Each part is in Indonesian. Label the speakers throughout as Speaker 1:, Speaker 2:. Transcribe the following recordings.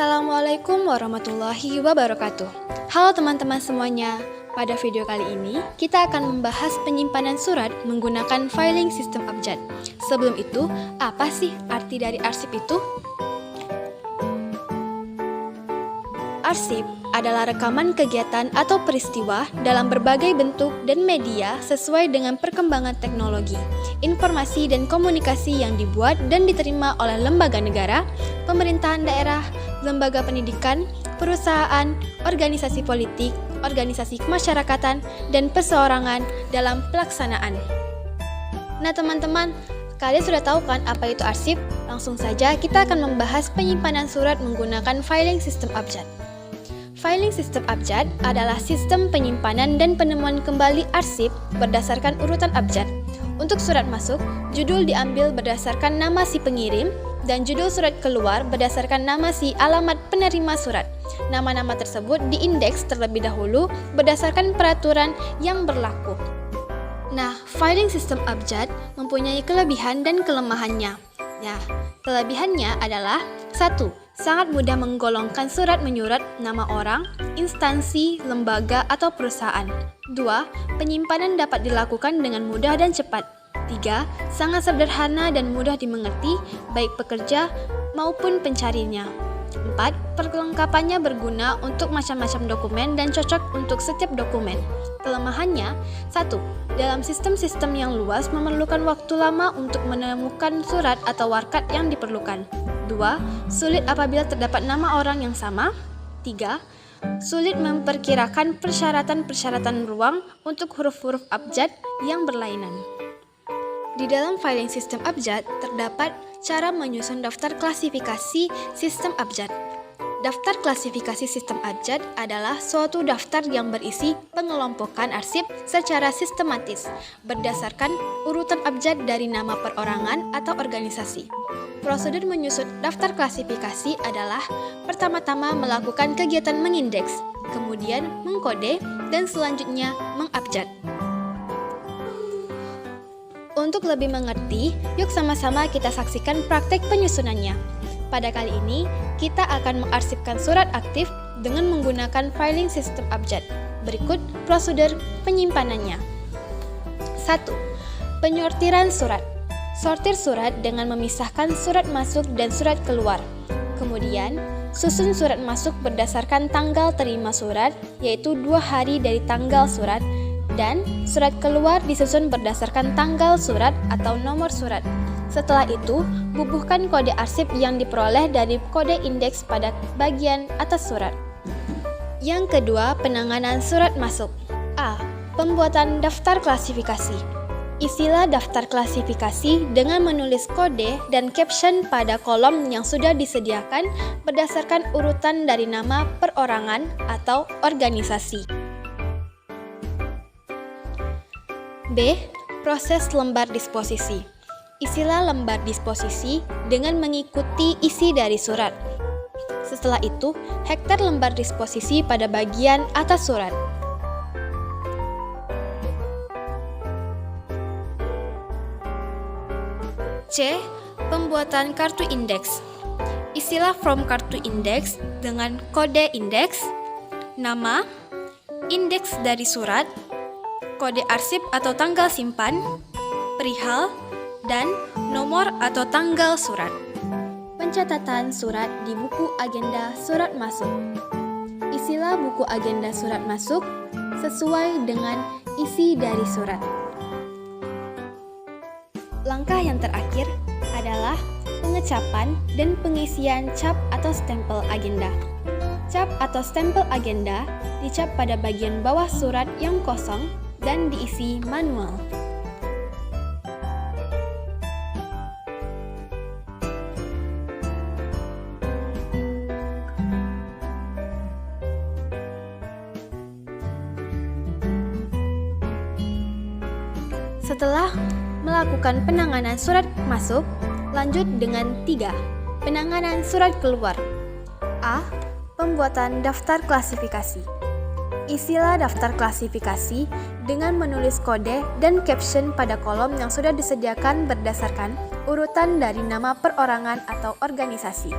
Speaker 1: Assalamualaikum warahmatullahi wabarakatuh. Halo teman-teman semuanya. Pada video kali ini, kita akan membahas penyimpanan surat menggunakan filing system abjad. Sebelum itu, apa sih arti dari arsip itu? Arsip adalah rekaman kegiatan atau peristiwa dalam berbagai bentuk dan media sesuai dengan perkembangan teknologi, informasi dan komunikasi yang dibuat dan diterima oleh lembaga negara, pemerintahan daerah, lembaga pendidikan, perusahaan, organisasi politik, organisasi kemasyarakatan, dan perseorangan dalam pelaksanaan. Nah teman-teman, kalian sudah tahu kan apa itu arsip? Langsung saja kita akan membahas penyimpanan surat menggunakan filing system abjad. Filing system abjad adalah sistem penyimpanan dan penemuan kembali arsip berdasarkan urutan abjad. Untuk surat masuk, judul diambil berdasarkan nama si pengirim, dan judul surat keluar berdasarkan nama si alamat penerima surat. Nama-nama tersebut diindeks terlebih dahulu berdasarkan peraturan yang berlaku. Nah, filing system abjad mempunyai kelebihan dan kelemahannya. Ya, kelebihannya adalah 1. Sangat mudah menggolongkan surat menyurat nama orang, instansi, lembaga, atau perusahaan. 2. Penyimpanan dapat dilakukan dengan mudah dan cepat. 3. Sangat sederhana dan mudah dimengerti, baik pekerja maupun pencarinya. 4. Perlengkapannya berguna untuk macam-macam dokumen dan cocok untuk setiap dokumen. Kelemahannya, 1. Dalam sistem-sistem yang luas memerlukan waktu lama untuk menemukan surat atau warkat yang diperlukan. 2. Sulit apabila terdapat nama orang yang sama. 3. Sulit memperkirakan persyaratan-persyaratan ruang untuk huruf-huruf abjad yang berlainan. Di dalam filing system abjad terdapat cara menyusun daftar klasifikasi sistem abjad. Daftar klasifikasi sistem abjad adalah suatu daftar yang berisi pengelompokan arsip secara sistematis berdasarkan urutan abjad dari nama perorangan atau organisasi. Prosedur menyusun daftar klasifikasi adalah pertama-tama melakukan kegiatan mengindeks, kemudian mengkode, dan selanjutnya mengabjad. Untuk lebih mengerti, yuk sama-sama kita saksikan praktek penyusunannya. Pada kali ini, kita akan mengarsipkan surat aktif dengan menggunakan filing system abjad. Berikut prosedur penyimpanannya. 1. Penyortiran surat. Sortir surat dengan memisahkan surat masuk dan surat keluar. Kemudian, susun surat masuk berdasarkan tanggal terima surat, yaitu 2 hari dari tanggal surat, dan surat keluar disusun berdasarkan tanggal surat atau nomor surat. Setelah itu, bubuhkan kode arsip yang diperoleh dari kode indeks pada bagian atas surat. Yang kedua, penanganan surat masuk. A. Pembuatan daftar klasifikasi. Isilah daftar klasifikasi dengan menulis kode dan caption pada kolom yang sudah disediakan berdasarkan urutan dari nama perorangan atau organisasi. B. Proses lembar disposisi. Isilah lembar disposisi dengan mengikuti isi dari surat. Setelah itu, hektar lembar disposisi pada bagian atas surat. C. Pembuatan kartu indeks. Isilah form kartu indeks dengan kode indeks, nama, indeks dari surat, kode arsip atau tanggal simpan, perihal, dan nomor atau tanggal surat. Pencatatan surat di buku agenda surat masuk. Isilah buku agenda surat masuk sesuai dengan isi dari surat. Langkah yang terakhir adalah pengecapan dan pengisian cap atau stempel agenda. Cap atau stempel agenda dicap pada bagian bawah surat yang kosong dan diisi manual. Setelah melakukan penanganan surat masuk, lanjut dengan 3. Penanganan surat keluar. A. Pembuatan daftar klasifikasi. Isilah daftar klasifikasi dengan menulis kode dan caption pada kolom yang sudah disediakan berdasarkan urutan dari nama perorangan atau organisasi.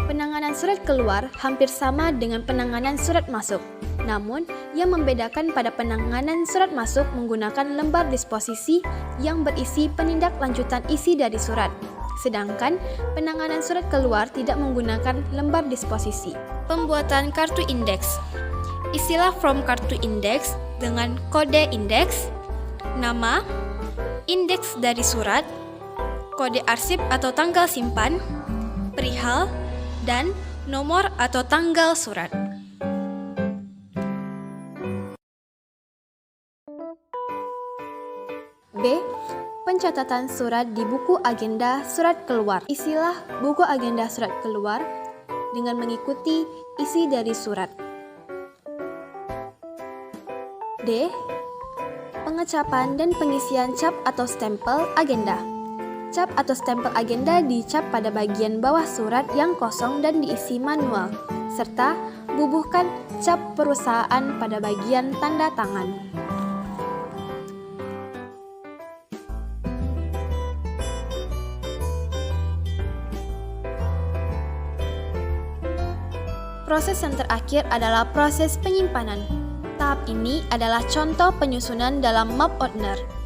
Speaker 1: Penanganan surat keluar hampir sama dengan penanganan surat masuk. Namun, yang membedakan pada penanganan surat masuk menggunakan lembar disposisi yang berisi penindaklanjutan isi dari surat. Sedangkan penanganan surat keluar tidak menggunakan lembar disposisi. Pembuatan kartu indeks. Isilah form kartu indeks dengan kode indeks, nama, indeks dari surat, kode arsip atau tanggal simpan, perihal, dan nomor atau tanggal surat. B. Pencatatan surat di buku agenda surat keluar. Isilah buku agenda surat keluar dengan mengikuti isi dari surat. D. Pengecapan dan pengisian cap atau stempel agenda. Cap atau stempel agenda dicap pada bagian bawah surat yang kosong dan diisi manual, serta bubuhkan cap perusahaan pada bagian tanda tangan. Proses yang terakhir adalah proses penyimpanan. Tahap ini adalah contoh penyusunan dalam map Ordner.